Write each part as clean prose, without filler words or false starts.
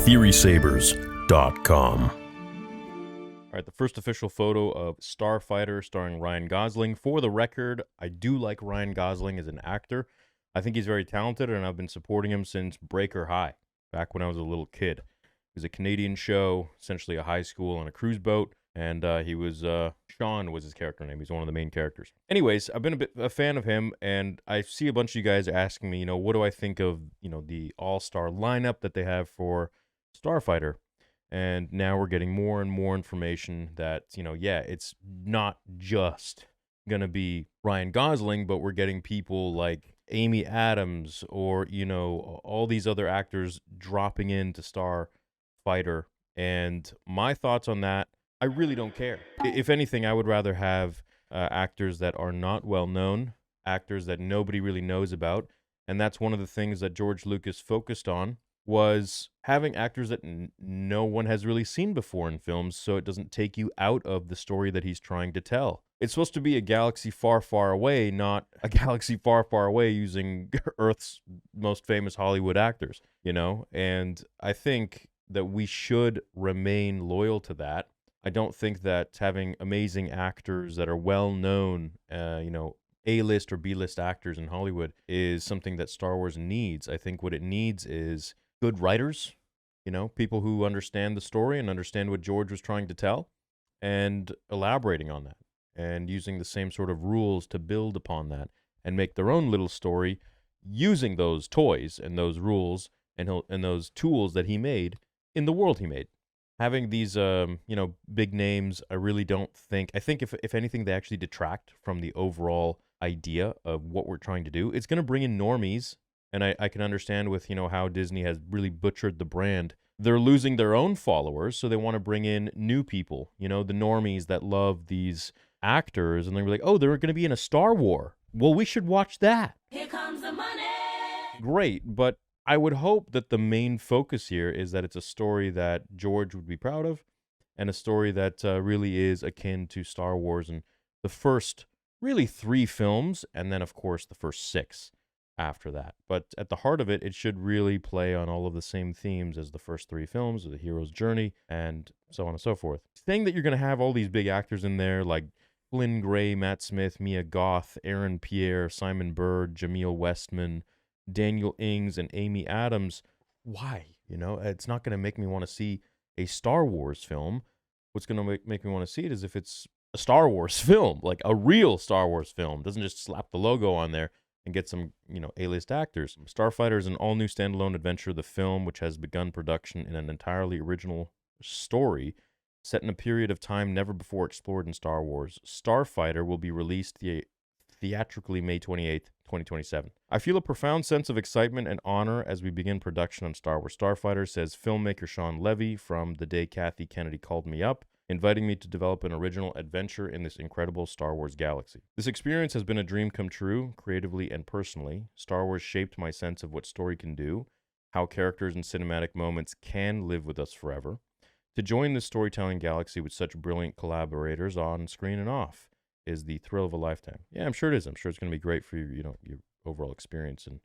theorysabers.com. All right, the first official photo of Starfighter starring Ryan Gosling. For the record, I do like Ryan Gosling as an actor. I think he's very talented, and I've been supporting him since Breaker High, back when I was a little kid. It was a Canadian show, essentially a high school on a cruise boat, and he was, Sean was his character name. He's one of the main characters. Anyways, I've been a fan of him, and I see a bunch of you guys asking me, what do I think of, the all-star lineup that they have for Starfighter? And now we're getting more and more information that, it's not just going to be Ryan Gosling, but we're getting people like Amy Adams or, all these other actors dropping into Starfighter. And my thoughts on that, I really don't care. If anything, I would rather have actors that are not well known, actors that nobody really knows about. And that's one of the things that George Lucas focused on, was having actors that no one has really seen before in films, so it doesn't take you out of the story that he's trying to tell. It's supposed to be a galaxy far, far away, not a galaxy far, far away using Earth's most famous Hollywood actors, And I think that we should remain loyal to that. I don't think that having amazing actors that are well-known, A-list or B-list actors in Hollywood is something that Star Wars needs. I think what it needs is good writers, people who understand the story and understand what George was trying to tell, and elaborating on that and using the same sort of rules to build upon that and make their own little story using those toys and those rules and those tools that he made in the world he made. Having these, big names, I really don't think. I think if anything, they actually detract from the overall idea of what we're trying to do. It's going to bring in normies. And I can understand with, how Disney has really butchered the brand. They're losing their own followers, so they want to bring in new people, the normies that love these actors. And they're like, oh, they're going to be in a Star War. Well, we should watch that. Here comes the money. Great, but I would hope that the main focus here is that it's a story that George would be proud of, and a story that really is akin to Star Wars and the first really 3 films, and then, of course, the first 6. After that. But at the heart of it, it should really play on all of the same themes as the first 3 films, the hero's journey, and so on and so forth. Saying that you're going to have all these big actors in there, like Flynn Gray, Matt Smith, Mia Goth, Aaron Pierre, Simon Bird, Jameel Westman, Daniel Ings, and Amy Adams, why? It's not going to make me want to see a Star Wars film. What's going to make me want to see it is if it's a Star Wars film, like a real Star Wars film. It doesn't just slap the logo on there and get some, A-list actors. Starfighter is an all-new standalone adventure, the film, which has begun production in an entirely original story set in a period of time never before explored in Star Wars. Starfighter will be released theatrically May 28th, 2027. I feel a profound sense of excitement and honor as we begin production on Star Wars Starfighter, says filmmaker Sean Levy from The Day Kathy Kennedy Called Me Up, inviting me to develop an original adventure in this incredible Star Wars galaxy. This experience has been a dream come true, creatively and personally. Star Wars shaped my sense of what story can do, how characters and cinematic moments can live with us forever. To join this storytelling galaxy with such brilliant collaborators on screen and off is the thrill of a lifetime. Yeah, I'm sure it is. I'm sure it's going to be great for your overall experience and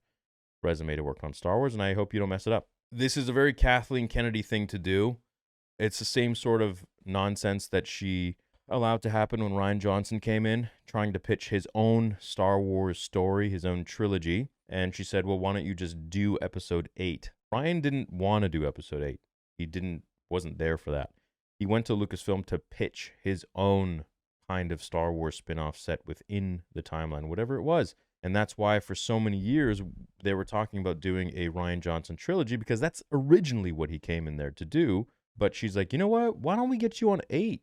resume to work on Star Wars, and I hope you don't mess it up. This is a very Kathleen Kennedy thing to do. It's the same sort of nonsense that she allowed to happen when Rian Johnson came in, trying to pitch his own Star Wars story, his own trilogy. And she said, well, why don't you just do episode 8? Rian didn't want to do episode 8. He wasn't there for that. He went to Lucasfilm to pitch his own kind of Star Wars spin-off set within the timeline, whatever it was. And that's why for so many years they were talking about doing a Rian Johnson trilogy, because that's originally what he came in there to do. But she's like, you know what? Why don't we get you on 8?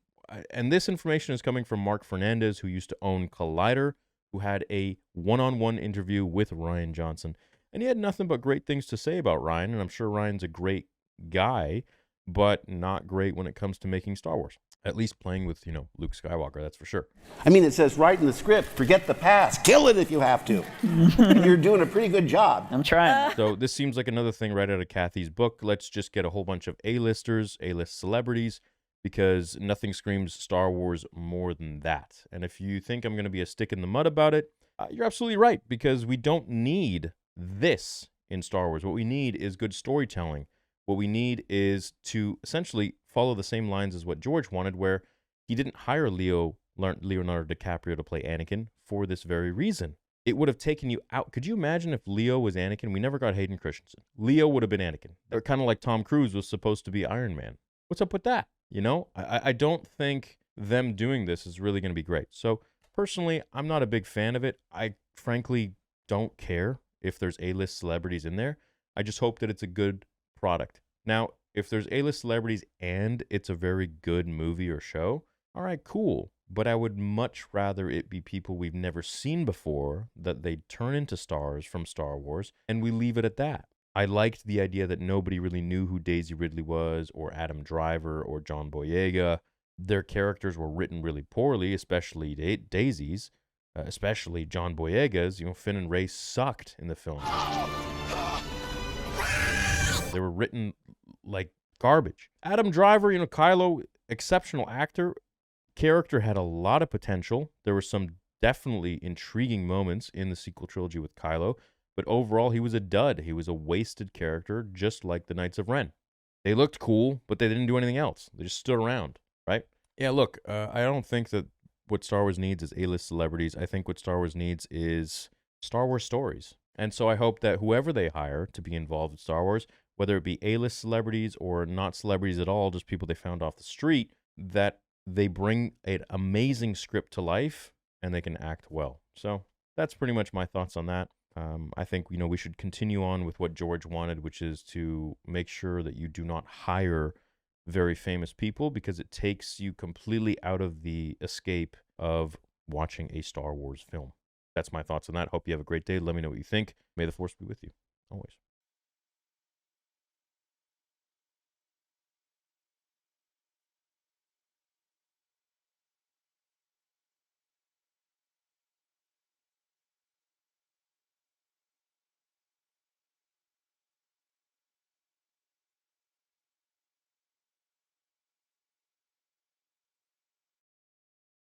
And this information is coming from Mark Fernandez, who used to own Collider, who had a one-on-one interview with Rian Johnson. And he had nothing but great things to say about Rian. And I'm sure Rian's a great guy, but not great when it comes to making Star Wars. At least playing with, Luke Skywalker, that's for sure. I mean, it says right in the script, forget the past, kill it if you have to. You're doing a pretty good job. I'm trying. So this seems like another thing right out of Kathy's book. Let's just get a whole bunch of A-listers, A-list celebrities, because nothing screams Star Wars more than that. And if you think I'm going to be a stick in the mud about it, you're absolutely right, because we don't need this in Star Wars. What we need is good storytelling. What we need is to essentially follow the same lines as what George wanted, where he didn't hire Leonardo DiCaprio to play Anakin for this very reason. It would have taken you out. Could you imagine if Leo was Anakin? We never got Hayden Christensen. Leo would have been Anakin. They're kind of like Tom Cruise was supposed to be Iron Man. What's up with that? You know, I don't think them doing this is really going to be great. So personally, I'm not a big fan of it. I frankly don't care if there's A-list celebrities in there. I just hope that it's a good product. Now, if there's A-list celebrities and it's a very good movie or show, all right, cool. But I would much rather it be people we've never seen before, that they turn into stars from Star Wars, and we leave it at that. I liked the idea that nobody really knew who Daisy Ridley was, or Adam Driver, or John Boyega. Their characters were written really poorly, especially Daisy's, especially John Boyega's. You know, Finn and Rey sucked in the film. They were written like garbage. Adam Driver, you know, Kylo, exceptional actor. Character had a lot of potential. There were some definitely intriguing moments in the sequel trilogy with Kylo, but overall he was a dud. He was a wasted character, just like the Knights of Ren. They looked cool, but they didn't do anything else. They just stood around, right? Yeah, look, I don't think that what Star Wars needs is A-list celebrities. I think what Star Wars needs is Star Wars stories. And so I hope that whoever they hire to be involved with Star Wars, whether it be A-list celebrities or not celebrities at all, just people they found off the street, that they bring an amazing script to life and they can act well. So that's pretty much my thoughts on that. I think, you know, we should continue on with what George wanted, which is to make sure that you do not hire very famous people, because it takes you completely out of the escape of watching a Star Wars film. That's my thoughts on that. Hope you have a great day. Let me know what you think. May the Force be with you always.